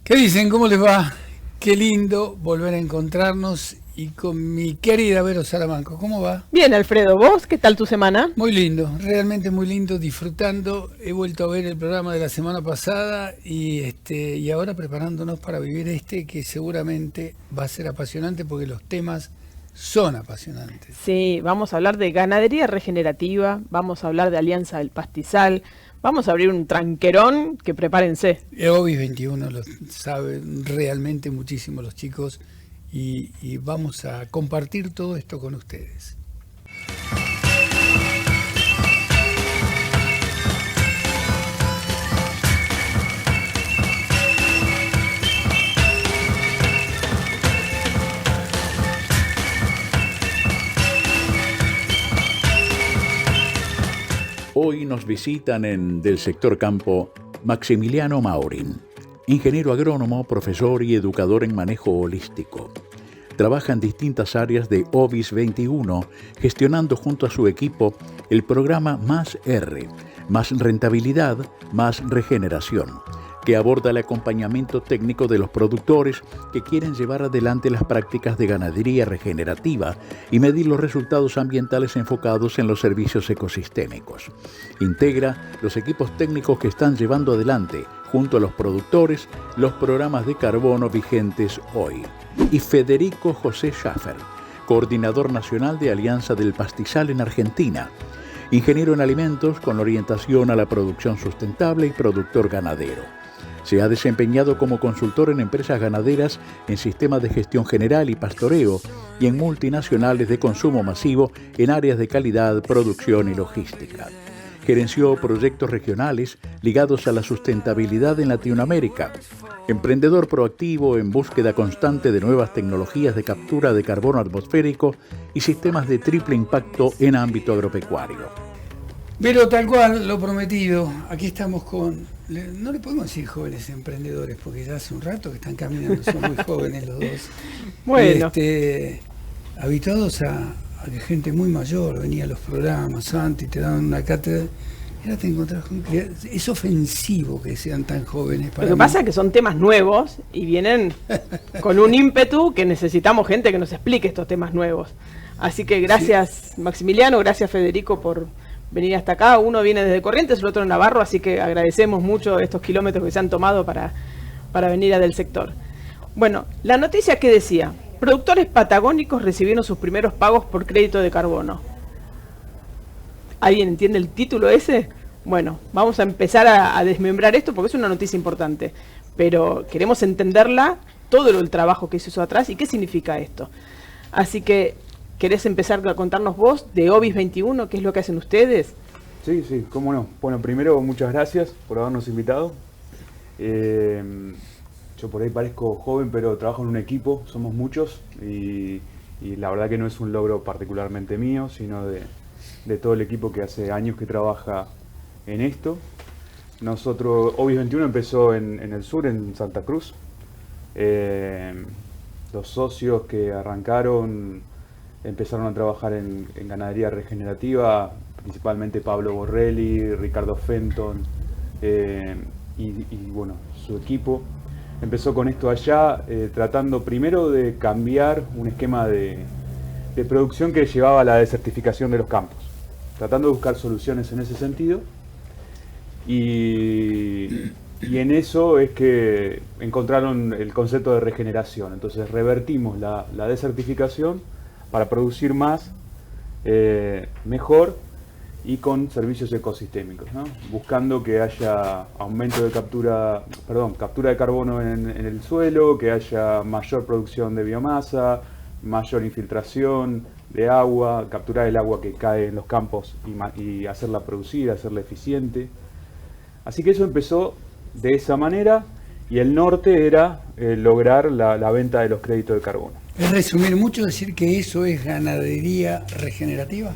¿Qué dicen? ¿Cómo les va? Qué lindo volver a encontrarnos y con mi querida Vero Salamanco. ¿Cómo va? Bien, Alfredo, ¿vos qué tal tu semana? Muy lindo, realmente muy lindo, disfrutando. He vuelto a ver el programa de la semana pasada y ahora preparándonos para vivir que seguramente va a ser apasionante porque los temas son apasionantes. Sí, vamos a hablar de ganadería regenerativa, vamos a hablar de Alianza del Pastizal, vamos a abrir un tranquerón que prepárense. Obis 21 lo saben realmente muchísimo los chicos y vamos a compartir todo esto con ustedes. Hoy nos visitan del sector campo Maximiliano Maurin, ingeniero agrónomo, profesor y educador en manejo holístico. Trabaja en distintas áreas de Obis 21, gestionando junto a su equipo el programa Más R, Más Rentabilidad, Más Regeneración, que aborda el acompañamiento técnico de los productores que quieren llevar adelante las prácticas de ganadería regenerativa y medir los resultados ambientales enfocados en los servicios ecosistémicos. Integra los equipos técnicos que están llevando adelante, junto a los productores, los programas de carbono vigentes hoy. Y Federico José Schaffer, coordinador nacional de Alianza del Pastizal en Argentina, ingeniero en alimentos con orientación a la producción sustentable y productor ganadero. Se ha desempeñado como consultor en empresas ganaderas en sistemas de gestión general y pastoreo y en multinacionales de consumo masivo en áreas de calidad, producción y logística. Gerenció proyectos regionales ligados a la sustentabilidad en Latinoamérica. Emprendedor proactivo en búsqueda constante de nuevas tecnologías de captura de carbono atmosférico y sistemas de triple impacto en ámbito agropecuario. Pero tal cual, lo prometido, aquí estamos no le podemos decir jóvenes emprendedores, porque ya hace un rato que están caminando, son muy jóvenes los dos. Bueno. Habituados a que gente muy mayor venía a los programas antes y te daban una cátedra, y ahora te encontrás con que es ofensivo que sean tan jóvenes. Lo que pasa es que son temas nuevos y vienen con un ímpetu que necesitamos gente que nos explique estos temas nuevos. Así que gracias, sí. Maximiliano, gracias Federico por venir hasta acá. Uno viene desde Corrientes, el otro en Navarro, así que agradecemos mucho estos kilómetros que se han tomado para venir a del sector. Bueno, la noticia que decía, productores patagónicos recibieron sus primeros pagos por crédito de carbono. ¿Alguien entiende el título ese? Bueno, vamos a empezar a desmembrar esto porque es una noticia importante, pero queremos entenderla, todo el trabajo que se hizo atrás y qué significa esto. Así que, ¿querés empezar a contarnos vos de Obis 21? ¿Qué es lo que hacen ustedes? Sí, cómo no. Bueno, primero, muchas gracias por habernos invitado. Yo por ahí parezco joven, pero trabajo en un equipo, somos muchos y la verdad que no es un logro particularmente mío, sino de todo el equipo que hace años que trabaja en esto. Nosotros, Obis 21 empezó en el sur, en Santa Cruz. Los socios que arrancaron empezaron a trabajar en ganadería regenerativa, principalmente Pablo Borrelli, Ricardo Fenton y bueno, su equipo. Empezó con esto allá, tratando primero de cambiar un esquema de producción que llevaba a la desertificación de los campos, tratando de buscar soluciones en ese sentido. Y en eso es que encontraron el concepto de regeneración. Entonces revertimos la desertificación para producir más, mejor y con servicios ecosistémicos, ¿no? Buscando que haya aumento de captura de carbono en el suelo, que haya mayor producción de biomasa, mayor infiltración de agua, capturar el agua que cae en los campos y hacerla producir, hacerla eficiente. Así que eso empezó de esa manera y el norte era lograr la venta de los créditos de carbono. ¿Es resumir mucho decir que eso es ganadería regenerativa?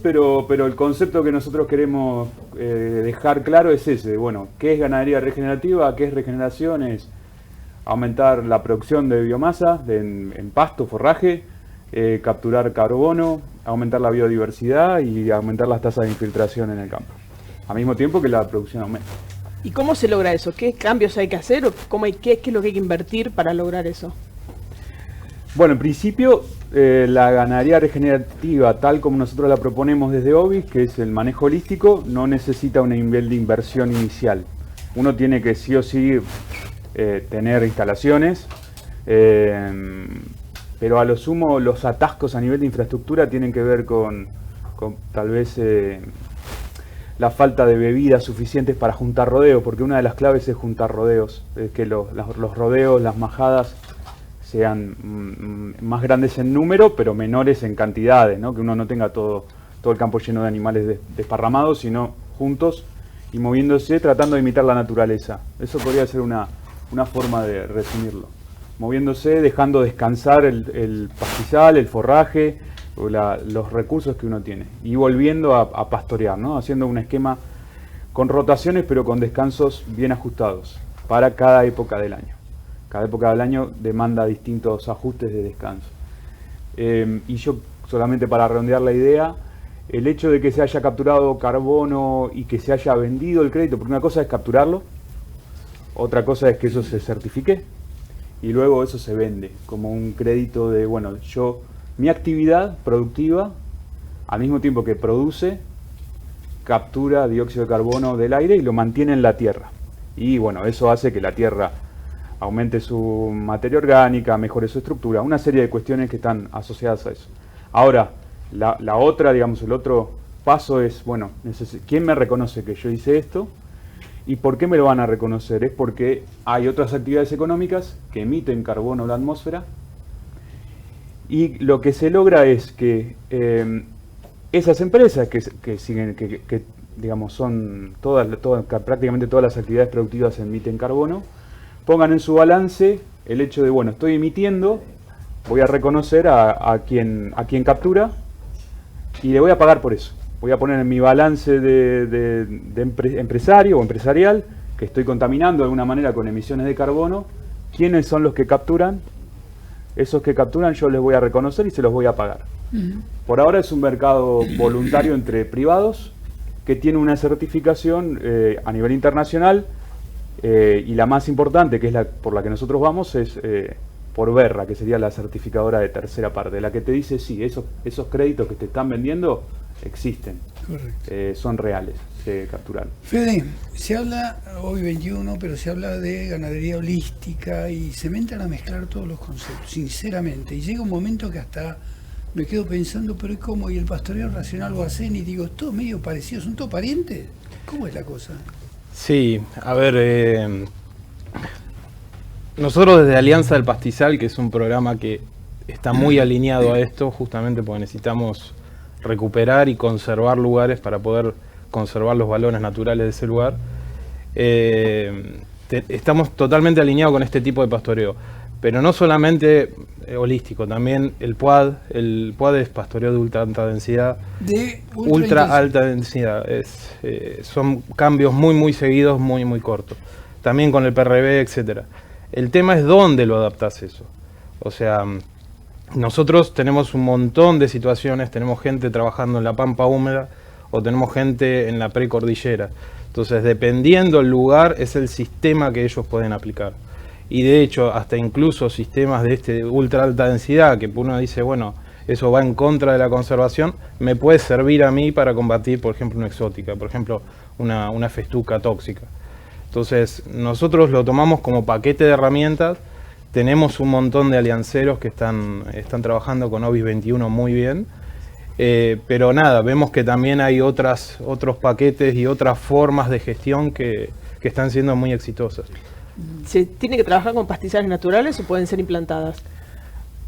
Pero el concepto que nosotros queremos dejar claro es ese. Bueno, ¿qué es ganadería regenerativa? ¿Qué es regeneración? Es aumentar la producción de biomasa en pasto, forraje, capturar carbono, aumentar la biodiversidad y aumentar las tasas de infiltración en el campo. Al mismo tiempo que la producción aumenta. ¿Y cómo se logra eso? ¿Qué cambios hay que hacer o qué es lo que hay que invertir para lograr eso? Bueno, en principio, la ganadería regenerativa, tal como nosotros la proponemos desde OBIS, que es el manejo holístico, no necesita un nivel de inversión inicial. Uno tiene que sí o sí tener instalaciones, pero a lo sumo los atascos a nivel de infraestructura tienen que ver con tal vez la falta de bebidas suficientes para juntar rodeos, porque una de las claves es juntar rodeos, es que los rodeos, las majadas, sean más grandes en número, pero menores en cantidades, ¿no? Que uno no tenga todo el campo lleno de animales desparramados, sino juntos y moviéndose, tratando de imitar la naturaleza. Eso podría ser una forma de resumirlo. Moviéndose, dejando descansar el pastizal, el forraje, o los recursos que uno tiene. Y volviendo a pastorear, ¿no? Haciendo un esquema con rotaciones, pero con descansos bien ajustados para cada época del año. Cada época del año demanda distintos ajustes de descanso. Y yo, solamente para redondear la idea, el hecho de que se haya capturado carbono y que se haya vendido el crédito, porque una cosa es capturarlo, otra cosa es que eso se certifique, y luego eso se vende como un crédito de, bueno, mi actividad productiva, al mismo tiempo que produce, captura dióxido de carbono del aire y lo mantiene en la tierra. Y bueno, eso hace que la tierra aumente su materia orgánica, mejore su estructura, una serie de cuestiones que están asociadas a eso. Ahora, la otra, digamos, el otro paso es, bueno, ¿quién me reconoce que yo hice esto? ¿Y por qué me lo van a reconocer? Es porque hay otras actividades económicas que emiten carbono a la atmósfera, y lo que se logra es que esas empresas que siguen, que digamos son prácticamente todas las actividades productivas emiten carbono, pongan en su balance el hecho de, bueno, estoy emitiendo, voy a reconocer a quien captura y le voy a pagar por eso. Voy a poner en mi balance de empresario o empresarial que estoy contaminando de alguna manera con emisiones de carbono. ¿Quiénes son los que capturan? Esos que capturan yo les voy a reconocer y se los voy a pagar. Por ahora es un mercado voluntario entre privados que tiene una certificación a nivel internacional. Y la más importante, que es por la que nosotros vamos, es por Verra, que sería la certificadora de tercera parte, la que te dice, sí, esos créditos que te están vendiendo existen. Correcto. Son reales, se capturaron. Fede, se habla hoy 21, pero se habla de ganadería holística y se me entran a mezclar todos los conceptos, sinceramente. Y llega un momento que hasta me quedo pensando, pero ¿cómo? ¿Y el pastoreo racional o hacen? Y digo, ¿todo medio parecido? ¿Son todos parientes? ¿Cómo es la cosa? Sí, a ver, nosotros desde Alianza del Pastizal, que es un programa que está muy alineado a esto, justamente porque necesitamos recuperar y conservar lugares para poder conservar los valores naturales de ese lugar, estamos totalmente alineados con este tipo de pastoreo, pero no solamente holístico, también el PUAD es pastoreo de ultra alta densidad. De ultra alta densidad, son cambios muy seguidos, muy cortos. También con el PRB, etcétera. El tema es dónde lo adaptás eso. O sea, nosotros tenemos un montón de situaciones, tenemos gente trabajando en la pampa húmeda o tenemos gente en la precordillera. Entonces, dependiendo del lugar, es el sistema que ellos pueden aplicar. Y de hecho, hasta incluso sistemas de ultra alta densidad, que uno dice, bueno, eso va en contra de la conservación, me puede servir a mí para combatir, por ejemplo, una exótica, por ejemplo, una festuca tóxica. Entonces, nosotros lo tomamos como paquete de herramientas. Tenemos un montón de alianceros que están trabajando con OBIS 21 muy bien, pero nada, vemos que también hay otros paquetes y otras formas de gestión que están siendo muy exitosas. ¿Se tiene que trabajar con pastizales naturales o pueden ser implantadas?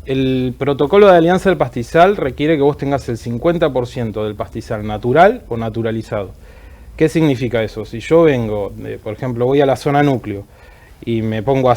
El protocolo de Alianza del Pastizal requiere que vos tengas el 50% del pastizal natural o naturalizado. ¿Qué significa eso? Si yo vengo, por ejemplo, voy a la zona núcleo y me pongo a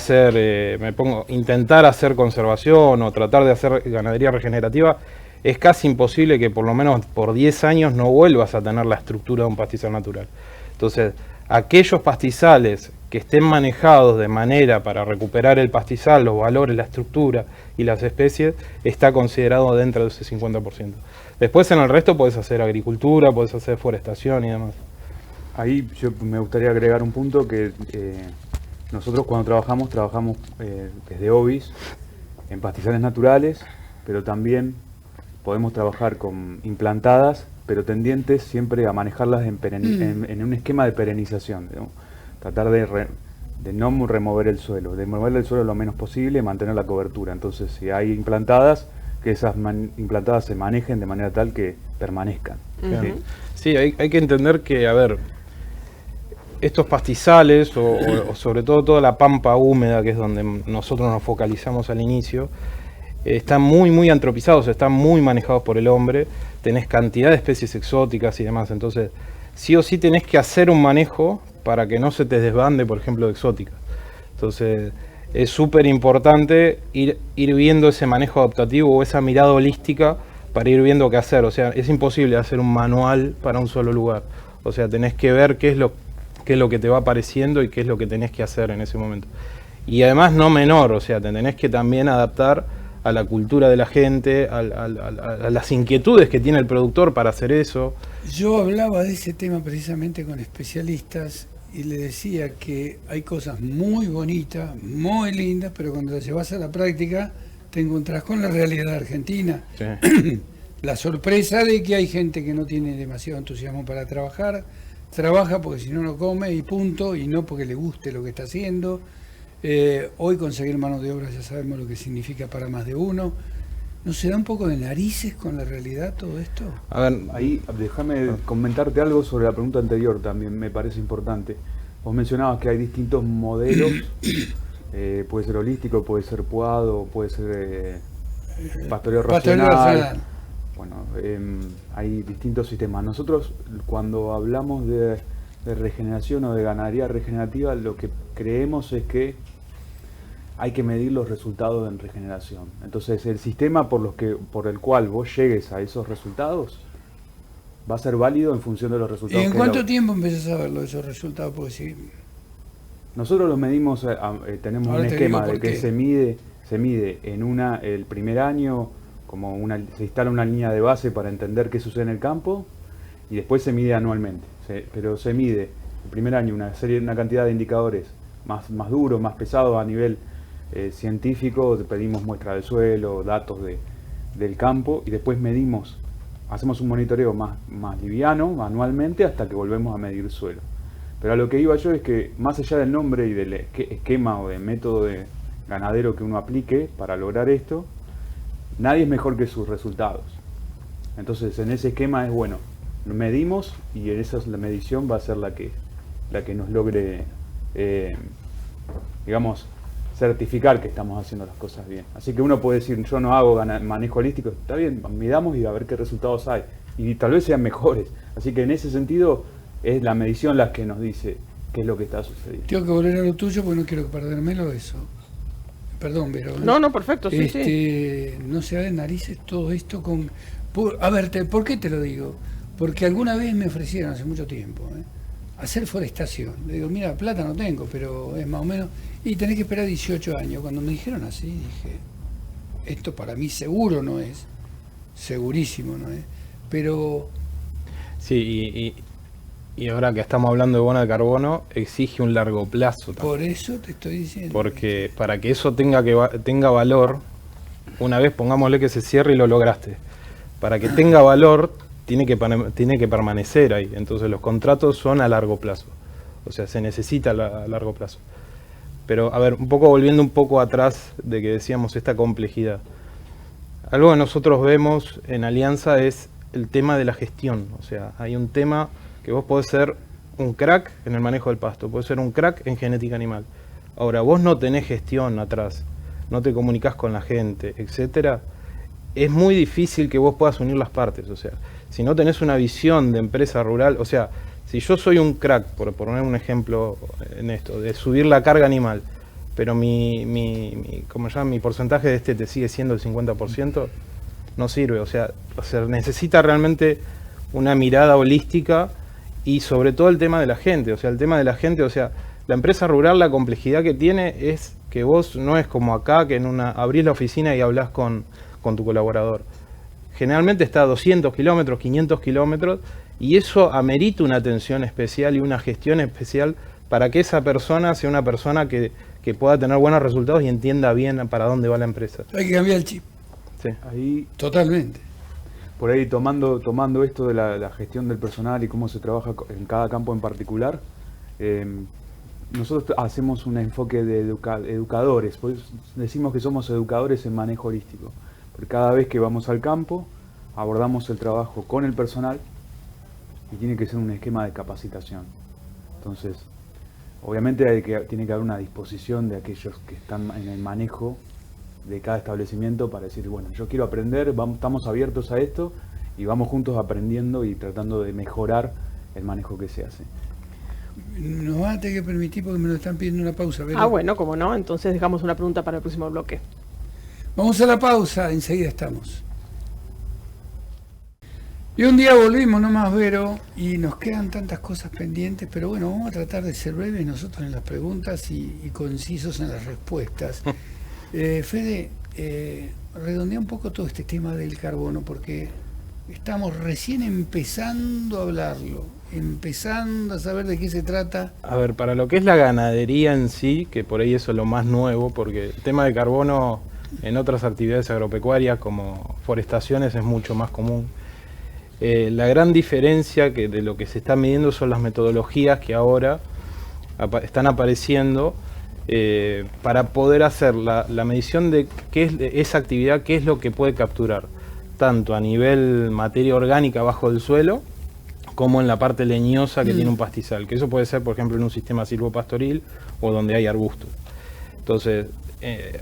intentar hacer conservación o tratar de hacer ganadería regenerativa, es casi imposible que por lo menos por 10 años no vuelvas a tener la estructura de un pastizal natural. Entonces, aquellos pastizales que estén manejados de manera para recuperar el pastizal, los valores, la estructura y las especies, está considerado dentro de ese 50%. Después en el resto podés hacer agricultura, podés hacer forestación y demás. Ahí yo me gustaría agregar un punto que nosotros cuando trabajamos desde OBIS en pastizales naturales, pero también podemos trabajar con implantadas, pero tendientes siempre a manejarlas en un esquema de perenización, ¿no? Tratar de no remover el suelo, de mover el suelo lo menos posible y mantener la cobertura. Entonces, si hay implantadas, que esas implantadas se manejen de manera tal que permanezcan. ¿Sí? Sí, hay que entender que, a ver, estos pastizales, o sobre todo toda la pampa húmeda, que es donde nosotros nos focalizamos al inicio, están muy antropizados, están muy manejados por el hombre, tenés cantidad de especies exóticas y demás, entonces sí o sí tenés que hacer un manejo para que no se te desbande, por ejemplo, de exóticas. Entonces es súper importante ir viendo ese manejo adaptativo o esa mirada holística para ir viendo qué hacer. O sea, es imposible hacer un manual para un solo lugar. O sea, tenés que ver qué es lo que te va apareciendo y qué es lo que tenés que hacer en ese momento. Y además no menor, o sea, te tenés que también adaptar a la cultura de la gente, a las inquietudes que tiene el productor para hacer eso. Yo hablaba de ese tema precisamente con especialistas y le decía que hay cosas muy bonitas, muy lindas, pero cuando las llevas a la práctica te encontrás con la realidad argentina. Sí. La sorpresa de que hay gente que no tiene demasiado entusiasmo para trabajar, trabaja porque si no no come y punto, y no porque le guste lo que está haciendo. Hoy conseguir mano de obra ya sabemos lo que significa para más de uno. ¿No se da un poco de narices con la realidad todo esto? A ver, Ahí déjame comentarte algo sobre la pregunta anterior, también me parece importante. Vos mencionabas que hay distintos modelos, puede ser holístico, puede ser poado, puede ser pastoreo racional. Bueno, hay distintos sistemas. Nosotros cuando hablamos de regeneración o de ganadería regenerativa, lo que creemos es que hay que medir los resultados en regeneración. Entonces el sistema por el cual vos llegues a esos resultados va a ser válido en función de los resultados. ¿Y en cuánto tiempo empezás a verlo esos resultados? Porque si... Nosotros los medimos, tenemos Ahora un te esquema digo de por que qué. se mide en el primer año, se instala una línea de base para entender qué sucede en el campo, y después se mide anualmente. Pero se mide el primer año una cantidad de indicadores más duros, más pesados a nivel científico. Pedimos muestra del suelo, datos del campo, y después hacemos un monitoreo más liviano anualmente hasta que volvemos a medir suelo. Pero a lo que iba yo es que más allá del nombre y del esquema o del método de ganadero que uno aplique para lograr esto, nadie es mejor que sus resultados. Entonces en ese esquema es bueno, medimos y la medición va a ser la que nos logre, digamos, certificar que estamos haciendo las cosas bien. Así que uno puede decir, yo no hago manejo holístico, está bien, midamos y a ver qué resultados hay. Y tal vez sean mejores. Así que en ese sentido es la medición la que nos dice qué es lo que está sucediendo. Tengo que volver a lo tuyo porque no quiero perdérmelo eso. Perdón, pero... No, perfecto, sí. No se da de narices todo esto con... A ver, ¿por qué te lo digo? Porque alguna vez me ofrecieron hace mucho tiempo hacer forestación. Le digo, mira, plata no tengo, pero es más o menos... Y tenés que esperar 18 años. Cuando me dijeron así, dije, esto para mí seguro no es, segurísimo no es, pero... sí, y ahora que estamos hablando de bono de carbono, exige un largo plazo también. Por eso te estoy diciendo. Porque para que eso tenga valor, una vez pongámosle que se cierre y lo lograste, para que tenga valor tiene que permanecer ahí. Entonces los contratos son a largo plazo, o sea, se necesita a largo plazo. Pero a ver, volviendo un poco atrás de que decíamos esta complejidad, algo que nosotros vemos en Alianza es el tema de la gestión. O sea, hay un tema que vos podés ser un crack en el manejo del pasto, podés ser un crack en genética animal. Ahora, vos no tenés gestión atrás, no te comunicás con la gente, etcétera. Es muy difícil que vos puedas unir las partes. O sea, si no tenés una visión de empresa rural, o sea, si yo soy un crack, por poner un ejemplo en esto, de subir la carga animal, pero mi porcentaje de te sigue siendo el 50%, no sirve. O sea, necesita realmente una mirada holística y sobre todo el tema de la gente. O sea, la empresa rural, la complejidad que tiene es que vos no es como acá, que abrís la oficina y hablás con tu colaborador. Generalmente está a 200 kilómetros, 500 kilómetros, Y eso amerita una atención especial y una gestión especial para que esa persona sea una persona que pueda tener buenos resultados y entienda bien para dónde va la empresa. Hay que cambiar el chip. Sí. Ahí, Totalmente. por ahí tomando esto de la gestión del personal y cómo se trabaja en cada campo en particular, nosotros hacemos un enfoque de educadores, pues decimos que somos educadores en manejo holístico, porque cada vez que vamos al campo abordamos el trabajo con el personal y tiene que ser un esquema de capacitación. Entonces, obviamente tiene que haber una disposición de aquellos que están en el manejo de cada establecimiento para decir, bueno, yo quiero aprender, estamos abiertos a esto y vamos juntos aprendiendo y tratando de mejorar el manejo que se hace. Nos van a tener que permitir porque me lo están pidiendo una pausa. ¿Verdad? Bueno, como no, entonces dejamos una pregunta para el próximo bloque. Vamos a la pausa, enseguida estamos. Y un día volvimos nomás, Vero, y nos quedan tantas cosas pendientes, pero bueno, vamos a tratar de ser breves nosotros en las preguntas y concisos en las respuestas. Fede, redondea un poco todo este tema del carbono, porque estamos recién empezando a hablarlo, empezando a saber de qué se trata. A ver, para lo que es la ganadería en sí, que por ahí eso es lo más nuevo, porque el tema de carbono en otras actividades agropecuarias como forestaciones es mucho más común. La gran diferencia de lo que se está midiendo son las metodologías que ahora están apareciendo para poder hacer la medición de qué es esa actividad, qué es lo que puede capturar, tanto a nivel materia orgánica bajo el suelo, como en la parte leñosa que tiene un pastizal, que eso puede ser, por ejemplo, en un sistema silvopastoril o donde hay arbustos. Entonces,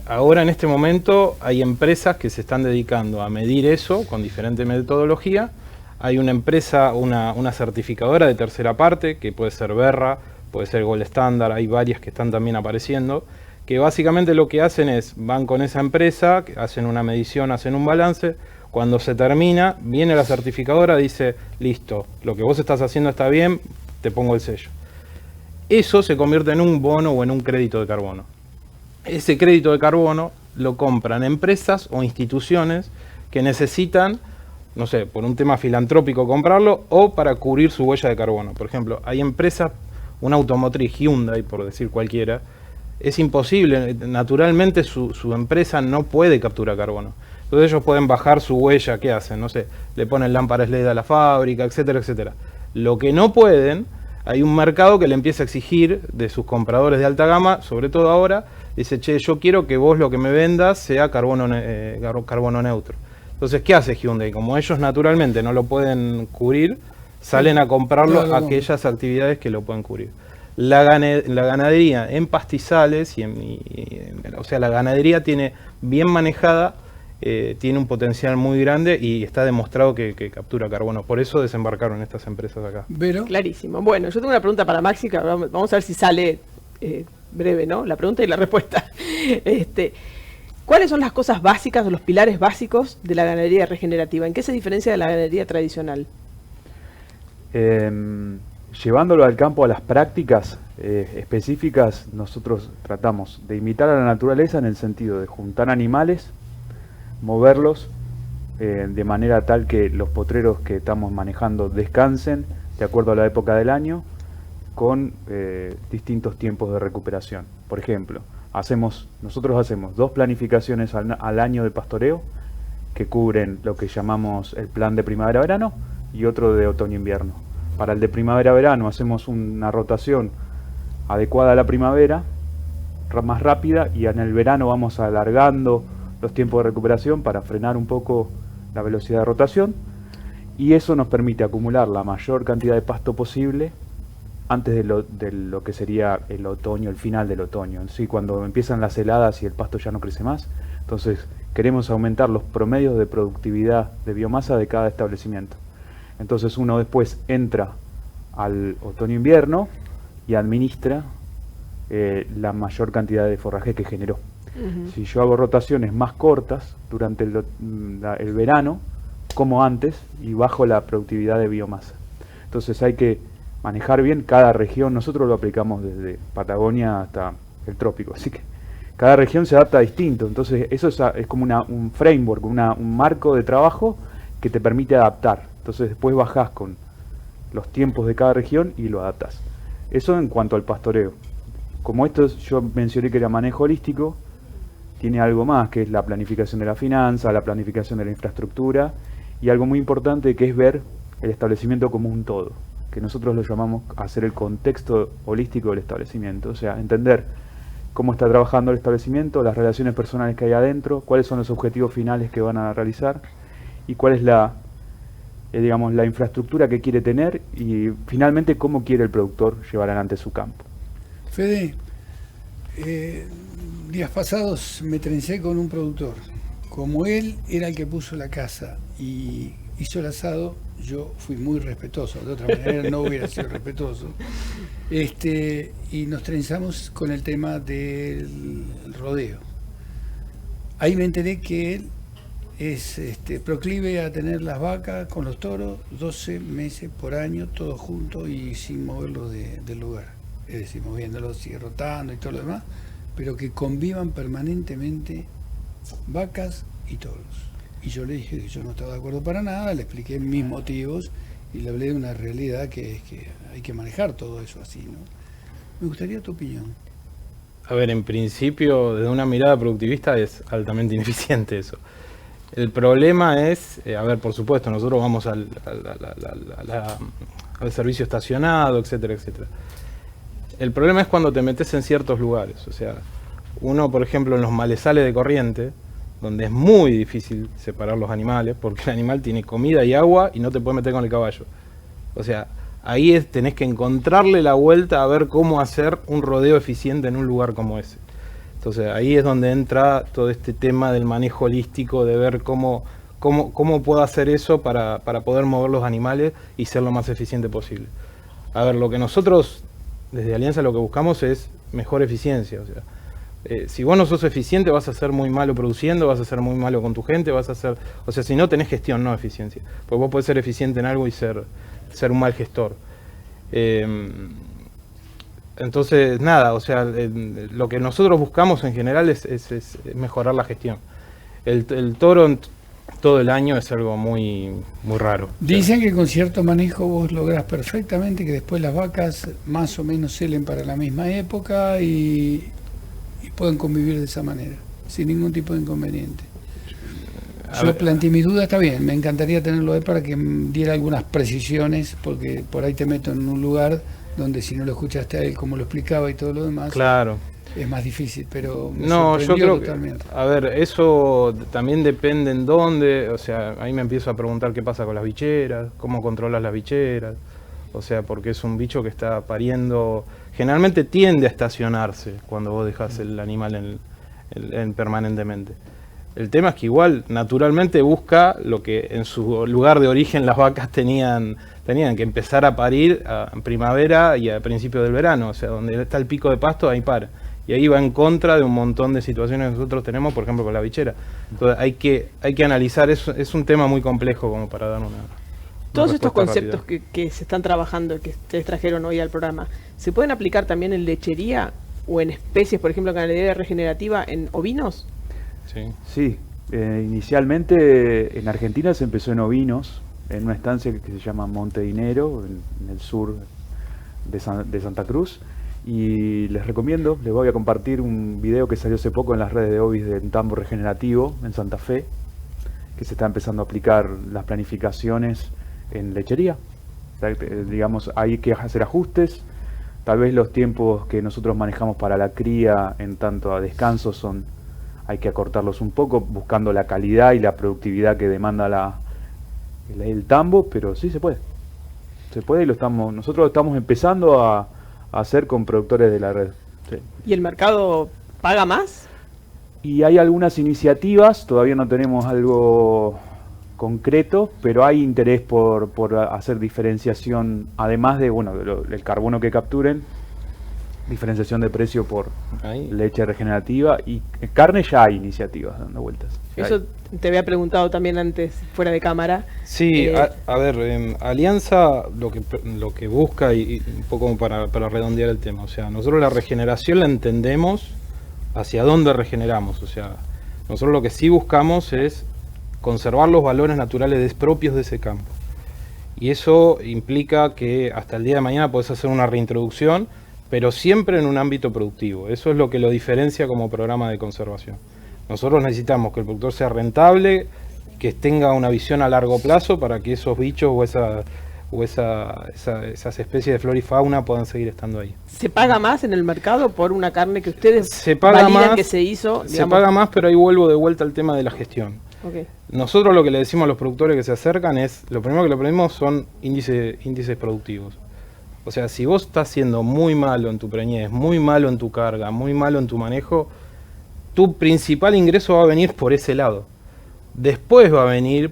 ahora en este momento hay empresas que se están dedicando a medir eso con diferentes metodologías. Hay una empresa, una certificadora de tercera parte, que puede ser Berra, puede ser Gold Standard, hay varias que están también apareciendo, que básicamente lo que hacen es, van con esa empresa, hacen una medición, hacen un balance, cuando se termina, viene la certificadora, dice, listo, lo que vos estás haciendo está bien, te pongo el sello. Eso se convierte en un bono o en un crédito de carbono. Ese crédito de carbono lo compran empresas o instituciones que necesitan, no sé, por un tema filantrópico comprarlo o para cubrir su huella de carbono. Por ejemplo, hay empresas, una automotriz Hyundai, por decir cualquiera, es imposible, naturalmente su empresa no puede capturar carbono. Entonces ellos pueden bajar su huella, ¿qué hacen? No sé, le ponen lámparas LED a la fábrica, etcétera, etcétera. Lo que no pueden, hay un mercado que le empieza a exigir de sus compradores de alta gama, sobre todo ahora, dice, che, yo quiero que vos lo que me vendas sea carbono neutro. Entonces, ¿qué hace Hyundai? Como ellos naturalmente no lo pueden cubrir, salen a comprarlo a aquellas actividades que lo pueden cubrir. La ganadería en pastizales, o sea, la ganadería tiene bien manejada, tiene un potencial muy grande y está demostrado que captura carbono. Por eso desembarcaron estas empresas acá. ¿Vero? Clarísimo. Bueno, yo tengo una pregunta para Maxi, que vamos a ver si sale breve, ¿no? La pregunta y la respuesta. ¿Cuáles son las cosas básicas o los pilares básicos de la ganadería regenerativa? ¿En qué se diferencia de la ganadería tradicional? Llevándolo al campo a las prácticas específicas, nosotros tratamos de imitar a la naturaleza en el sentido de juntar animales, moverlos de manera tal que los potreros que estamos manejando descansen de acuerdo a la época del año con distintos tiempos de recuperación. Por ejemplo, nosotros hacemos 2 planificaciones al año de pastoreo que cubren lo que llamamos el plan de primavera-verano y otro de otoño-invierno. Para el de primavera-verano hacemos una rotación adecuada a la primavera, más rápida, y en el verano vamos alargando los tiempos de recuperación para frenar un poco la velocidad de rotación, y eso nos permite acumular la mayor cantidad de pasto posible antes de lo que sería el otoño, el final del otoño. Sí, cuando empiezan las heladas y el pasto ya no crece más, entonces queremos aumentar los promedios de productividad de biomasa de cada establecimiento. Entonces uno después entra al otoño-invierno y administra la mayor cantidad de forraje que generó. Si yo hago rotaciones más cortas durante el verano, como antes, y bajo la productividad de biomasa. Entonces hay que manejar bien cada región. Nosotros lo aplicamos desde Patagonia hasta el trópico, así que cada región se adapta distinto. Entonces eso es como un framework, un marco de trabajo que te permite adaptar. Entonces después bajás con los tiempos de cada región y lo adaptás. Eso en cuanto al pastoreo. Como esto yo mencioné que era manejo holístico, tiene algo más, que es la planificación de la finanza, la planificación de la infraestructura, y algo muy importante que es ver el establecimiento como un todo, que nosotros lo llamamos hacer el contexto holístico del establecimiento, o sea, entender cómo está trabajando el establecimiento, las relaciones personales que hay adentro, cuáles son los objetivos finales que van a realizar y cuál es digamos, la infraestructura que quiere tener y finalmente cómo quiere el productor llevar adelante su campo. Fede, días pasados me trencé con un productor. Como él era el que puso la casa y hizo el asado, yo fui muy respetuoso, de otra manera no hubiera sido respetuoso. Y nos trenzamos con el tema del rodeo. Ahí me enteré que él es proclive a tener las vacas con los toros 12 meses por año, todos juntos y sin moverlos del lugar. Es decir, moviéndolos y rotando y todo lo demás, pero que convivan permanentemente vacas y toros. Y yo le dije que yo no estaba de acuerdo para nada, le expliqué mis motivos y le hablé de una realidad que es que hay que manejar todo eso así, ¿no? Me gustaría tu opinión. A ver, en principio, desde una mirada productivista es altamente ineficiente eso. El problema es, a ver, por supuesto, nosotros vamos al servicio estacionado, etcétera, etcétera. El problema es cuando te metes en ciertos lugares, o sea, uno, por ejemplo, en los malezales de corriente, donde es muy difícil separar los animales, porque el animal tiene comida y agua y no te puedes meter con el caballo. O sea, ahí tenés que encontrarle la vuelta a ver cómo hacer un rodeo eficiente en un lugar como ese. Entonces ahí es donde entra todo este tema del manejo holístico, de ver cómo puedo hacer eso para poder mover los animales y ser lo más eficiente posible. A ver, lo que nosotros desde Alianza lo que buscamos es mejor eficiencia. O sea, si vos no sos eficiente vas a ser muy malo produciendo, vas a ser muy malo con tu gente, o sea, si no tenés gestión, no eficiencia. Porque vos podés ser eficiente en algo y ser un mal gestor. Entonces, nada, o sea, lo que nosotros buscamos en general es mejorar la gestión. El toro todo el año es algo muy, muy raro. Dicen que con cierto manejo vos lográs perfectamente que después las vacas más o menos celen para la misma época y pueden convivir de esa manera, sin ningún tipo de inconveniente. Yo planteé mis dudas, está bien, me encantaría tenerlo ahí para que diera algunas precisiones, porque por ahí te meto en un lugar donde si no lo escuchaste a él como lo explicaba y todo lo demás, claro, es más difícil, pero me no, yo creo totalmente. A ver, eso también depende en dónde, o sea, ahí me empiezo a preguntar qué pasa con las bicheras, cómo controlas las bicheras, o sea, porque es un bicho que está pariendo, generalmente tiende a estacionarse cuando vos dejas el animal permanentemente. El tema es que igual, naturalmente busca lo que en su lugar de origen las vacas tenían que empezar a parir en primavera y a principios del verano, o sea, donde está el pico de pasto, ahí para. Y ahí va en contra de un montón de situaciones que nosotros tenemos, por ejemplo, con la bichera. Entonces hay que analizar, es un tema muy complejo como para dar una Todos estos conceptos rápida. que se están trabajando, que ustedes trajeron hoy al programa, ¿se pueden aplicar también en lechería o en especies, por ejemplo, ganadería regenerativa, en ovinos? Sí, inicialmente en Argentina se empezó en ovinos, en una estancia que se llama Monte Dinero, en el sur de Santa Cruz, y les recomiendo, les voy a compartir un video que salió hace poco en las redes de Ovis de tambo regenerativo en Santa Fe, que se está empezando a aplicar las planificaciones en lechería. Digamos, hay que hacer ajustes, tal vez los tiempos que nosotros manejamos para la cría en tanto a descanso hay que acortarlos un poco, buscando la calidad y la productividad que demanda el tambo, pero sí se puede. Se puede y nosotros lo estamos empezando a hacer con productores de la red. Sí. ¿Y el mercado paga más? Y hay algunas iniciativas, todavía no tenemos algo concreto, pero hay interés por hacer diferenciación, además de el carbono que capturen, diferenciación de precio por leche regenerativa, y carne ya hay iniciativas dando vueltas. Eso te había preguntado también antes, fuera de cámara. Sí, a ver, Alianza lo que busca, y un poco para redondear el tema, o sea, nosotros la regeneración la entendemos hacia dónde regeneramos, o sea, nosotros lo que sí buscamos es conservar los valores naturales propios de ese campo. Y eso implica que hasta el día de mañana podés hacer una reintroducción, pero siempre en un ámbito productivo. Eso es lo que lo diferencia como programa de conservación. Nosotros necesitamos que el productor sea rentable, que tenga una visión a largo plazo para que esos bichos o esas especies de flora y fauna puedan seguir estando ahí. ¿Se paga más en el mercado por una carne que ustedes Se paga validan más, que se hizo? se paga más, pero ahí vuelvo de vuelta al tema de la gestión. Okay. Nosotros lo que le decimos a los productores que se acercan es, lo primero que le pedimos son índices productivos. O sea, si vos estás siendo muy malo en tu preñez, muy malo en tu carga, muy malo en tu manejo, tu principal ingreso va a venir por ese lado. Después va a venir,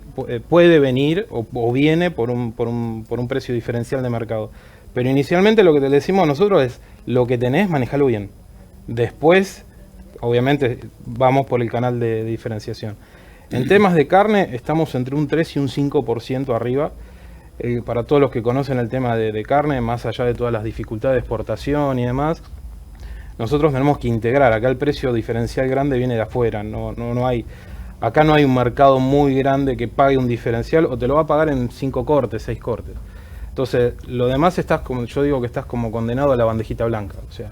puede venir o viene por un precio diferencial de mercado. Pero inicialmente lo que te decimos nosotros es, lo que tenés, manejalo bien. Después, obviamente, vamos por el canal de diferenciación. En temas de carne, estamos entre un 3 y un 5% arriba. Para todos los que conocen el tema de carne, más allá de todas las dificultades de exportación y demás, nosotros tenemos que integrar. Acá el precio diferencial grande viene de afuera, no hay... Acá no hay un mercado muy grande que pague un diferencial o te lo va a pagar en 5 cortes, 6 cortes. Entonces, lo demás estás como, yo digo que estás como condenado a la bandejita blanca. O sea,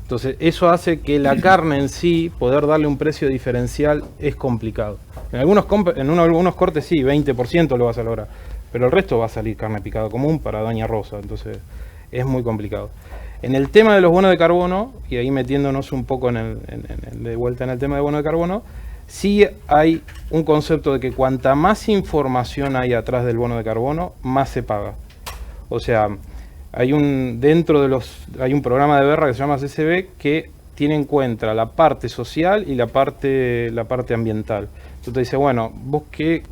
entonces, eso hace que la carne en sí, poder darle un precio diferencial es complicado. En algunos cortes sí, 20% lo vas a lograr, pero el resto va a salir carne picada común para Doña Rosa, entonces es muy complicado. En el tema de los bonos de carbono, y ahí metiéndonos un poco de vuelta en el tema de bonos de carbono, sí hay un concepto de que cuanta más información hay atrás del bono de carbono, más se paga. O sea, hay un programa de Berra que se llama CCB que tiene en cuenta la parte social y la parte ambiental. Entonces te dice, bueno, vos qué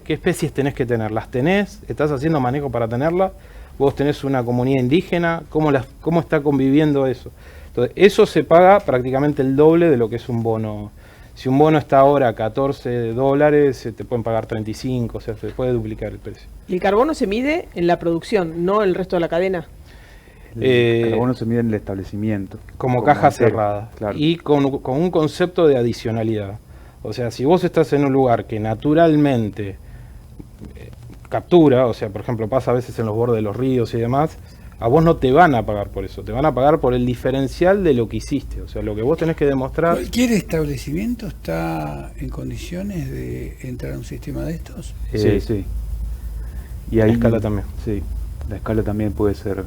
especies tenés que tener, ¿las tenés? ¿Estás haciendo manejo para tenerlas? ¿Vos tenés una comunidad indígena? ¿Cómo está conviviendo eso? Entonces, eso se paga prácticamente el doble de lo que es un bono. Si un bono está ahora a $14, se te pueden pagar 35, o sea, se puede duplicar el precio. ¿Y el carbono se mide en la producción, no en el resto de la cadena? El carbono se mide en el establecimiento. Como caja hacer, cerrada. Claro. Y con un concepto de adicionalidad. O sea, si vos estás en un lugar que naturalmente captura, o sea, por ejemplo, pasa a veces en los bordes de los ríos y demás, a vos no te van a pagar por eso, te van a pagar por el diferencial de lo que hiciste. O sea, lo que vos tenés que demostrar... ¿Cualquier establecimiento está en condiciones de entrar a un sistema de estos? Sí. Y ahí, la escala también. Sí, la escala también puede ser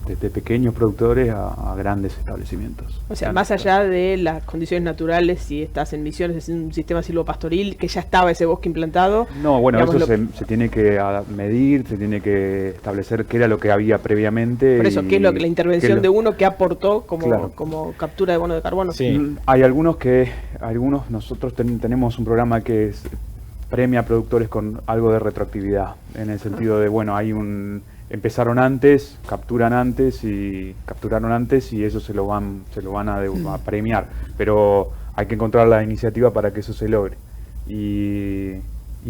desde pequeños productores a grandes establecimientos. O sea, más allá de las condiciones naturales, si estás en Misiones, es un sistema silvopastoril, que ya estaba ese bosque implantado. No, bueno, digamos, eso se tiene que medir, se tiene que establecer qué era lo que había previamente. Por eso, ¿qué es lo que la intervención de uno que aportó Claro. como captura de bono de carbono? Sí. Hay algunos nosotros tenemos un programa que premia a productores con algo de retroactividad, en el sentido de, bueno, empezaron antes, capturaron antes y eso se lo van a premiar, pero hay que encontrar la iniciativa para que eso se logre. Y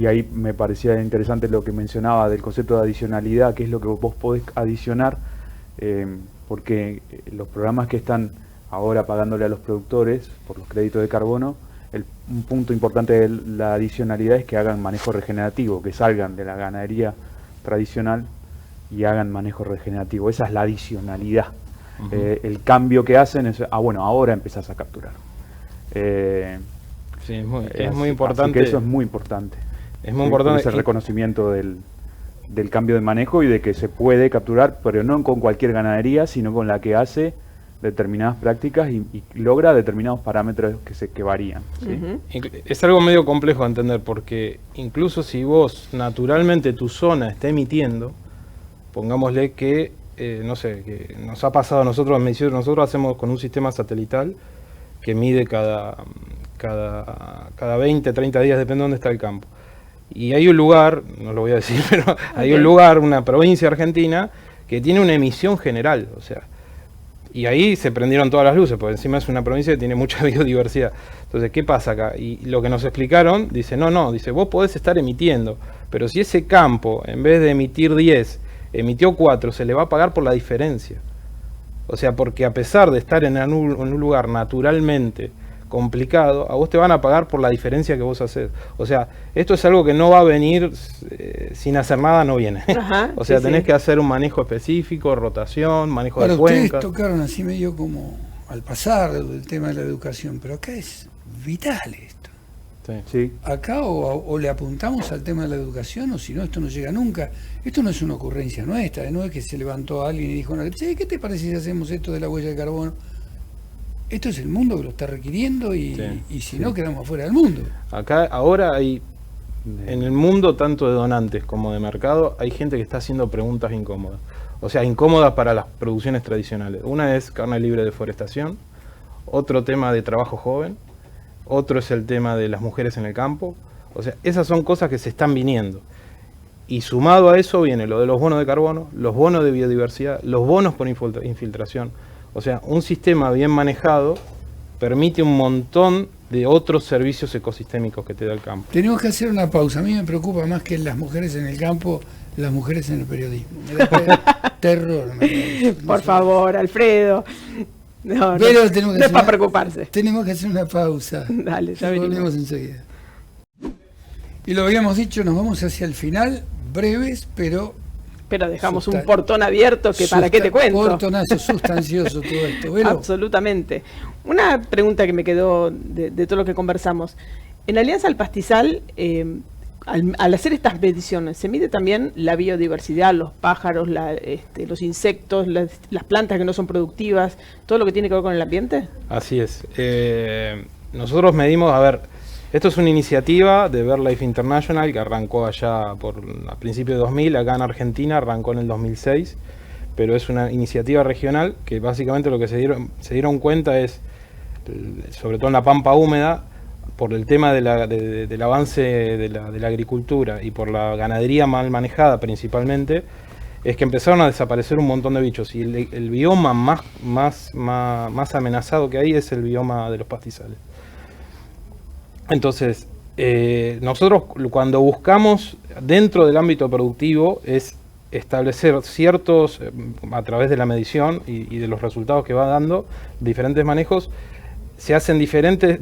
ahí me parecía interesante lo que mencionaba del concepto de adicionalidad, que es lo que vos podés adicionar, porque los programas que están ahora pagándole a los productores por los créditos de carbono, un punto importante de la adicionalidad es que hagan manejo regenerativo, que salgan de la ganadería tradicional y hagan manejo regenerativo. Esa es la adicionalidad. El cambio que hacen es, bueno, ahora empezás a capturar. Sí, es muy importante. Así que eso es muy importante. Es muy importante. Ese reconocimiento del cambio de manejo y de que se puede capturar, pero no con cualquier ganadería, sino con la que hace determinadas prácticas y logra determinados parámetros que varían. ¿Sí? Es algo medio complejo de entender, porque incluso si vos naturalmente tu zona está emitiendo, pongámosle que, no sé, que nos ha pasado a nosotros, nosotros hacemos con un sistema satelital que mide cada 20, 30 días, depende de dónde está el campo. Y hay un lugar, no lo voy a decir, pero hay un lugar, una provincia argentina, que tiene una emisión general, o sea, y ahí se prendieron todas las luces, porque encima es una provincia que tiene mucha biodiversidad. Entonces, ¿qué pasa acá? Y lo que nos explicaron, dice, dice, vos podés estar emitiendo, pero si ese campo, en vez de emitir 10, emitió 4, se le va a pagar por la diferencia. O sea, porque a pesar de estar en un lugar naturalmente complicado, a vos te van a pagar por la diferencia que vos haces. O sea, esto es algo que no va a venir sin hacer nada, no viene. Ajá, o sea, sí, tenés sí. que hacer un manejo específico, rotación, manejo Ahora, de ustedes cuencas. tocaron así medio como al pasar el tema de la educación, pero acá es vital esto. Sí. Sí. Acá o le apuntamos al tema de la educación, o si no, esto no llega nunca. Esto no es una ocurrencia nuestra, no es que se levantó alguien y dijo, "Che, ¿qué te parece si hacemos esto de la huella de carbono?". Esto es el mundo que lo está requiriendo y, Sí, y si no, quedamos fuera del mundo. Acá ahora hay, en el mundo tanto de donantes como de mercado, hay gente que está haciendo preguntas incómodas. O sea, incómodas para las producciones tradicionales. Una es carne libre de deforestación, otro tema de trabajo joven, otro es el tema de las mujeres en el campo. O sea, esas son cosas que se están viniendo. Y sumado a eso viene lo de los bonos de carbono, los bonos de biodiversidad, los bonos por infiltración. O sea, un sistema bien manejado permite un montón de otros servicios ecosistémicos que te da el campo. Tenemos que hacer una pausa. A mí me preocupa más que las mujeres en el campo, las mujeres en el periodismo. Me da terror. Por favor, Alfredo. No, Pero no, tenemos que no es hacer para una- preocuparse. Tenemos que hacer una pausa. Dale, ya Y venimos. volvemos enseguida. Y lo habíamos dicho, nos vamos hacia el final, breves, pero Pero dejamos un Sustan- portón abierto que para qué te cuento. portonazo sustancioso todo esto. Pero Absolutamente. Una pregunta que me quedó de todo lo que conversamos. En Alianza al Pastizal, al hacer estas mediciones, ¿se mide también la biodiversidad, los pájaros, los insectos, las plantas que no son productivas, todo lo que tiene que ver con el ambiente? Así es. Nosotros medimos, a ver, esto es una iniciativa de BirdLife International que arrancó allá a principios de 2000, acá en Argentina arrancó en el 2006, pero es una iniciativa regional que básicamente lo que se dieron cuenta es, sobre todo en la pampa húmeda, por el tema del avance de la agricultura y por la ganadería mal manejada principalmente, es que empezaron a desaparecer un montón de bichos y el bioma más amenazado que hay es el bioma de los pastizales. Entonces, nosotros cuando buscamos dentro del ámbito productivo es establecer ciertos, a través de la medición y de los resultados que va dando, diferentes manejos, se hacen diferentes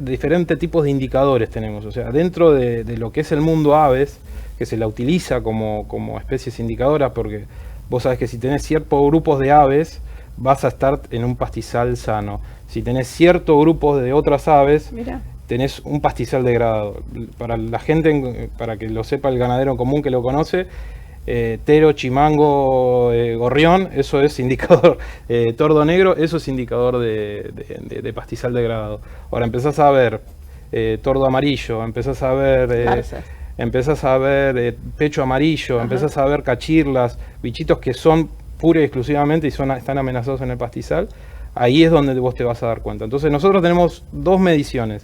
tipos de indicadores tenemos. O sea, dentro de lo que es el mundo aves, que se la utiliza como especies indicadoras, porque vos sabés que si tenés ciertos grupos de aves, vas a estar en un pastizal sano. Si tenés ciertos grupos de otras aves, Mira. tenés un pastizal degradado. Para la gente, para que lo sepa el ganadero común que lo conoce, tero, chimango, gorrión, eso es indicador. Tordo negro, eso es indicador de pastizal degradado. Ahora empezás a ver tordo amarillo, empezás a ver Garzas. pecho amarillo, Ajá. empezás a ver cachirlas, bichitos que son pura y exclusivamente y están amenazados en el pastizal. Ahí es donde vos te vas a dar cuenta. Entonces nosotros tenemos dos mediciones.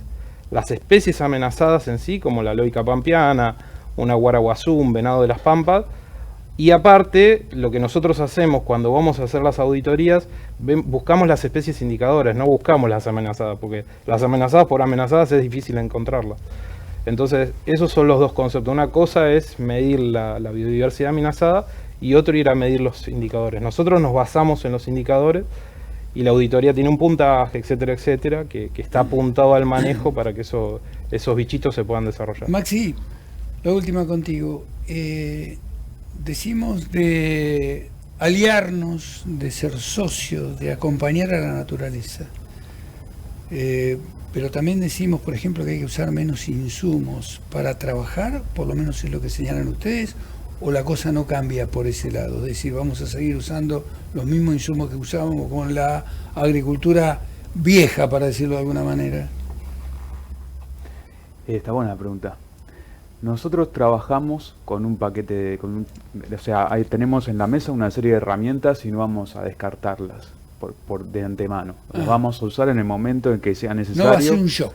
Las especies amenazadas en sí, como la loica pampeana, una guaraguazú, un venado de las pampas. Y aparte, lo que nosotros hacemos cuando vamos a hacer las auditorías, buscamos las especies indicadoras, no buscamos las amenazadas, porque las amenazadas por amenazadas es difícil encontrarlas. Entonces, esos son los dos conceptos. Una cosa es medir la biodiversidad amenazada y otro ir a medir los indicadores. Nosotros nos basamos en los indicadores y la auditoría tiene un puntaje, etcétera, etcétera, que está apuntado al manejo para que esos bichitos se puedan desarrollar. Maxi, la última contigo. Decimos de aliarnos, de ser socios, de acompañar a la naturaleza. Pero también decimos, por ejemplo, que hay que usar menos insumos para trabajar, por lo menos es lo que señalan ustedes, o la cosa no cambia por ese lado. Es decir, vamos a seguir usando los mismos insumos que usábamos con la agricultura vieja, para decirlo de alguna manera. Está buena la pregunta. Nosotros trabajamos con un paquete, o sea, ahí tenemos en la mesa una serie de herramientas y no vamos a descartarlas de antemano. Las vamos a usar en el momento en que sea necesario. No va a ser un shock.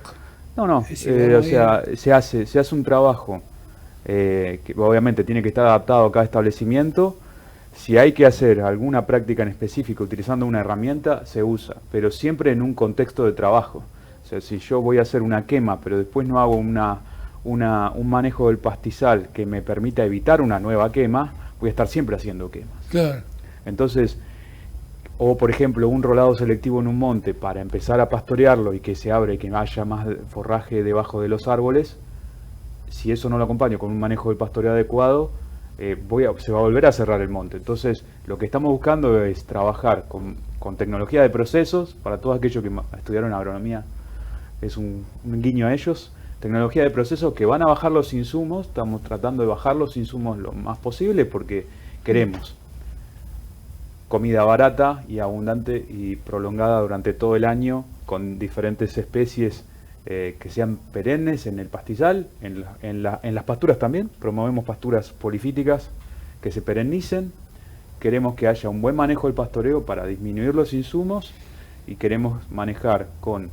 No, Es decir, o sea, se hace un trabajo que obviamente tiene que estar adaptado a cada establecimiento. Si hay que hacer alguna práctica en específico utilizando una herramienta, se usa, pero siempre en un contexto de trabajo. O sea, si yo voy a hacer una quema, pero después no hago un manejo del pastizal que me permita evitar una nueva quema, voy a estar siempre haciendo quemas. Claro. Entonces, O, por ejemplo, un rolado selectivo en un monte para empezar a pastorearlo y que se abra y que haya más forraje debajo de los árboles, si eso no lo acompaño con un manejo del pastoreo adecuado, se va a volver a cerrar el monte. Entonces, lo que estamos buscando es trabajar con tecnología de procesos, para todos aquellos que estudiaron agronomía, es un guiño a ellos, tecnología de procesos que van a bajar los insumos, estamos tratando de bajar los insumos lo más posible porque queremos comida barata y abundante y prolongada durante todo el año, con diferentes especies que sean perennes en el pastizal, en las pasturas también. Promovemos pasturas polifíticas que se perennicen. Queremos que haya un buen manejo del pastoreo para disminuir los insumos y queremos manejar con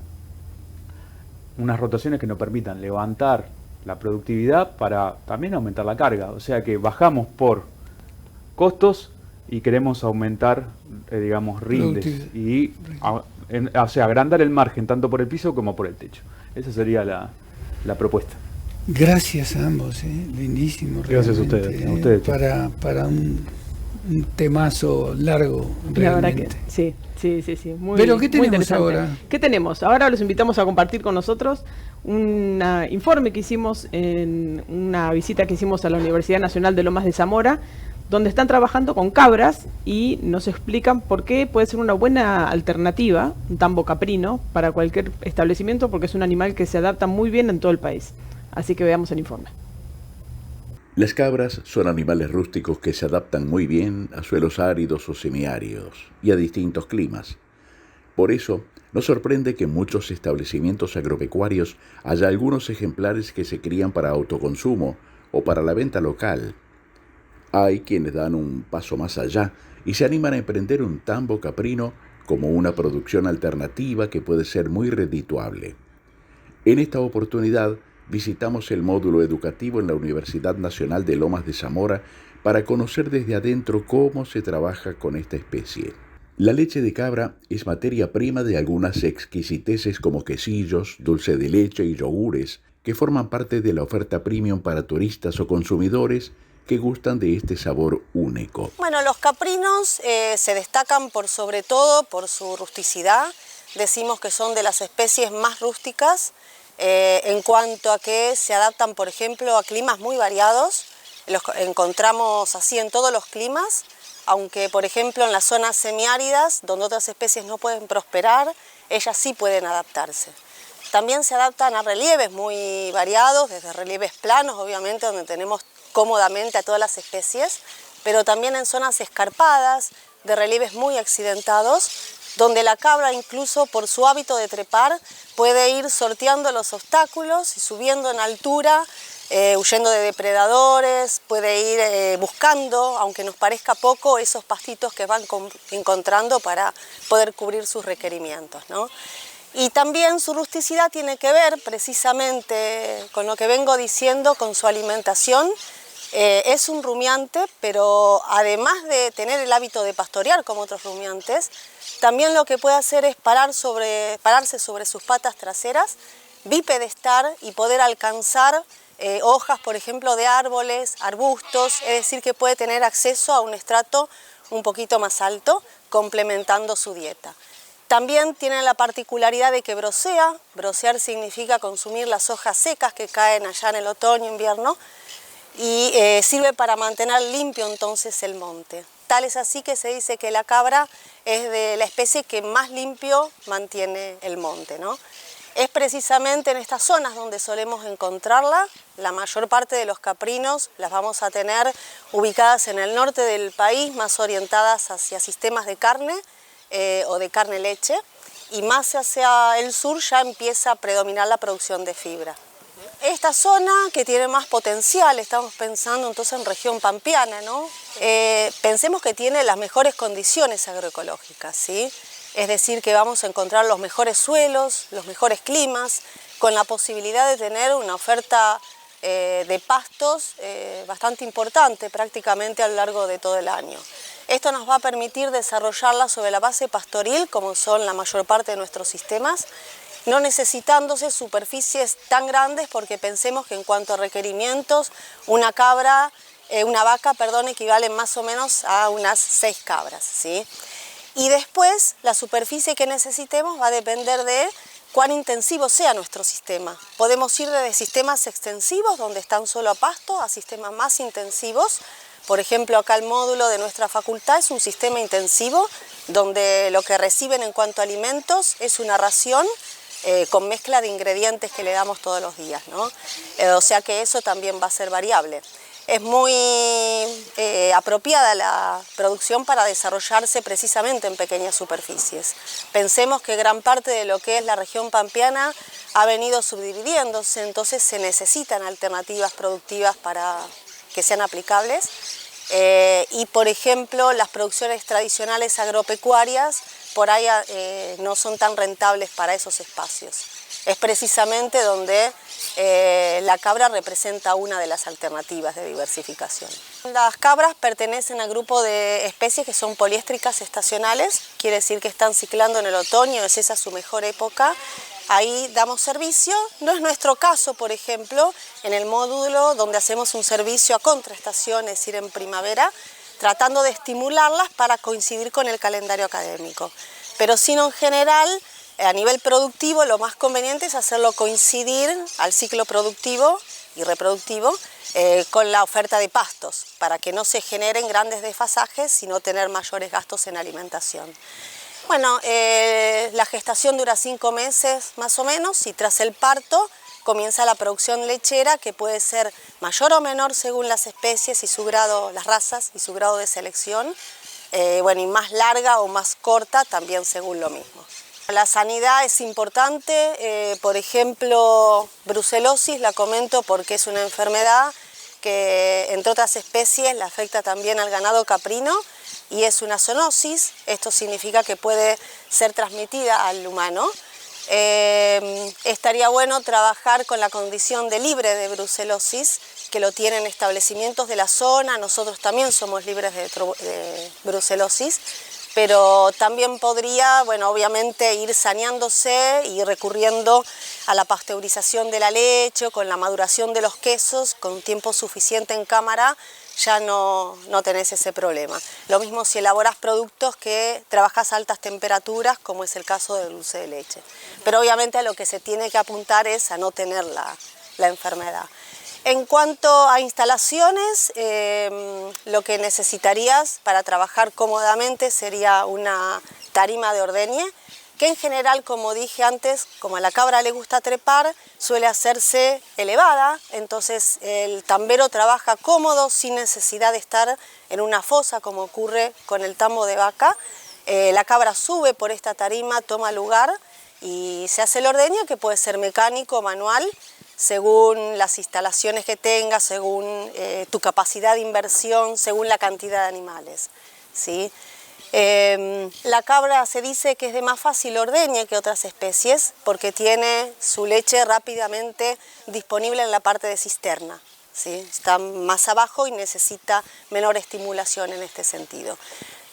unas rotaciones que nos permitan levantar la productividad para también aumentar la carga. O sea que bajamos por costos y queremos aumentar, digamos, rindes y o sea, agrandar el margen tanto por el piso como por el techo. Esa sería la propuesta. Gracias a ambos, lindísimo. Gracias a ustedes. Para un temazo largo, realmente. La verdad que sí. Muy, pero ¿qué tenemos interesante. ahora? ¿Qué tenemos? Ahora los invitamos a compartir con nosotros un informe que hicimos en una visita que hicimos a la Universidad Nacional de Lomas de Zamora, donde están trabajando con cabras y nos explican por qué puede ser una buena alternativa, un tambo caprino, para cualquier establecimiento, porque es un animal que se adapta muy bien en todo el país. Así que veamos el informe. Las cabras son animales rústicos que se adaptan muy bien a suelos áridos o semiáridos y a distintos climas. Por eso, no sorprende que en muchos establecimientos agropecuarios haya algunos ejemplares que se crían para autoconsumo o para la venta local. Hay quienes dan un paso más allá y se animan a emprender un tambo caprino como una producción alternativa que puede ser muy redituable. En esta oportunidad, visitamos el módulo educativo en la Universidad Nacional de Lomas de Zamora para conocer desde adentro cómo se trabaja con esta especie. La leche de cabra es materia prima de algunas exquisiteces como quesillos, dulce de leche y yogures, que forman parte de la oferta premium para turistas o consumidores que gustan de este sabor único. Bueno, los caprinos se destacan sobre todo por su rusticidad. Decimos que son de las especies más rústicas, en cuanto a que se adaptan, por ejemplo, a climas muy variados. Los encontramos así en todos los climas, aunque, por ejemplo, en las zonas semiáridas, donde otras especies no pueden prosperar, ellas sí pueden adaptarse. También se adaptan a relieves muy variados, desde relieves planos, obviamente, donde tenemos cómodamente a todas las especies, pero también en zonas escarpadas, de relieves muy accidentados, donde la cabra, incluso por su hábito de trepar, puede ir sorteando los obstáculos y subiendo en altura, huyendo de depredadores, puede ir buscando, aunque nos parezca poco, esos pastitos que van encontrando para poder cubrir sus requerimientos, ¿no? Y también su rusticidad tiene que ver precisamente con lo que vengo diciendo, con su alimentación. Es un rumiante, pero además de tener el hábito de pastorear como otros rumiantes, también lo que puede hacer es pararse sobre sus patas traseras, bipedestar y poder alcanzar hojas, por ejemplo, de árboles, arbustos, es decir, que puede tener acceso a un estrato un poquito más alto, complementando su dieta. También tiene la particularidad de que brocea. Brocear significa consumir las hojas secas que caen allá en el otoño, invierno, y sirve para mantener limpio entonces el monte. Tal es así que se dice que la cabra es de la especie que más limpio mantiene el monte, ¿no? Es precisamente en estas zonas donde solemos encontrarla. La mayor parte de los caprinos las vamos a tener ubicadas en el norte del país, más orientadas hacia sistemas de carne o de carne-leche, y más hacia el sur ya empieza a predominar la producción de fibra. Esta zona que tiene más potencial, estamos pensando entonces en región pampeana, ¿no? Pensemos que tiene las mejores condiciones agroecológicas, ¿sí? Es decir, que vamos a encontrar los mejores suelos, los mejores climas, con la posibilidad de tener una oferta de pastos bastante importante prácticamente a lo largo de todo el año. Esto nos va a permitir desarrollarla sobre la base pastoril, como son la mayor parte de nuestros sistemas, no necesitándose superficies tan grandes, porque pensemos que en cuanto a requerimientos, una vaca, equivale más o menos a unas 6 cabras, ¿sí? Y después la superficie que necesitemos va a depender de cuán intensivo sea nuestro sistema. Podemos ir desde sistemas extensivos, donde están solo a pasto, a sistemas más intensivos. Por ejemplo, acá el módulo de nuestra facultad es un sistema intensivo, donde lo que reciben en cuanto a alimentos es una ración con mezcla de ingredientes que le damos todos los días, ¿no? O sea que eso también va a ser variable. Es muy apropiada la producción para desarrollarse precisamente en pequeñas superficies. Pensemos que gran parte de lo que es la región pampeana ha venido subdividiéndose, entonces se necesitan alternativas productivas para que sean aplicables. Y por ejemplo, las producciones tradicionales agropecuarias por ahí no son tan rentables para esos espacios. Es precisamente donde la cabra representa una de las alternativas de diversificación. Las cabras pertenecen al grupo de especies que son poliéstricas estacionales, quiere decir que están ciclando en el otoño, es esa su mejor época. Ahí damos servicio, no es nuestro caso, por ejemplo, en el módulo donde hacemos un servicio a contraestación, es decir, en primavera, tratando de estimularlas para coincidir con el calendario académico. Pero sino en general, a nivel productivo, lo más conveniente es hacerlo coincidir al ciclo productivo y reproductivo con la oferta de pastos, para que no se generen grandes desfasajes, sino tener mayores gastos en alimentación. Bueno, la gestación dura 5 meses más o menos y tras el parto comienza la producción lechera, que puede ser mayor o menor según las especies y su grado, las razas y su grado de selección, bueno, y más larga o más corta también según lo mismo. La sanidad es importante, por ejemplo, brucelosis la comento porque es una enfermedad que entre otras especies la afecta también al ganado caprino y es una zoonosis, esto significa que puede ser transmitida al humano. Estaría bueno trabajar con la condición de libre de brucelosis, que lo tienen establecimientos de la zona, nosotros también somos libres de brucelosis, pero también podría, bueno, obviamente ir saneándose y recurriendo a la pasteurización de la leche, con la maduración de los quesos, con tiempo suficiente en cámara, ya no tenés ese problema. Lo mismo si elaboras productos que trabajas a altas temperaturas, como es el caso del dulce de leche. Pero obviamente a lo que se tiene que apuntar es a no tener la enfermedad. En cuanto a instalaciones, lo que necesitarías para trabajar cómodamente sería una tarima de ordeñe, que en general, como dije antes, como a la cabra le gusta trepar, suele hacerse elevada, entonces el tambero trabaja cómodo sin necesidad de estar en una fosa como ocurre con el tambo de vaca. La cabra sube por esta tarima, toma lugar y se hace el ordeñe, que puede ser mecánico o manual, según las instalaciones que tengas, según tu capacidad de inversión, según la cantidad de animales, ¿sí? La cabra se dice que es de más fácil ordeñe que otras especies porque tiene su leche rápidamente disponible en la parte de cisterna, ¿sí? Está más abajo y necesita menor estimulación en este sentido.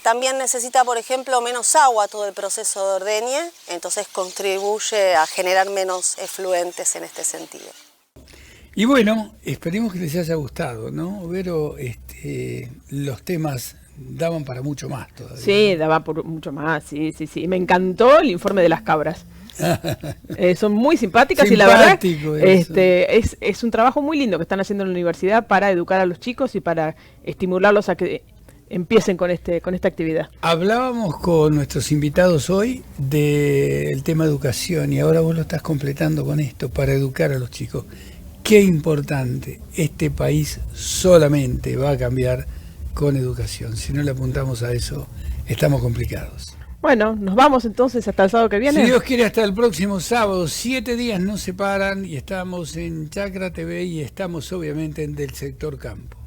También necesita, por ejemplo, menos agua todo el proceso de ordeñe, entonces contribuye a generar menos efluentes en este sentido. Y bueno, esperemos que les haya gustado, ¿no? Vero, los temas daban para mucho más todavía. Sí, daba por mucho más, sí. Me encantó el informe de las cabras. Son muy simpáticas y la verdad es un trabajo muy lindo que están haciendo en la universidad para educar a los chicos y para estimularlos a que empiecen con esta actividad. Hablábamos con nuestros invitados hoy del tema educación y ahora vos lo estás completando con esto para educar a los chicos. Qué importante, este país solamente va a cambiar con educación. Si no le apuntamos a eso, estamos complicados. Bueno, nos vamos entonces hasta el sábado que viene. Si Dios quiere, hasta el próximo sábado. 7 días nos separan y estamos en Chacra TV y estamos obviamente en Del Sector Campo.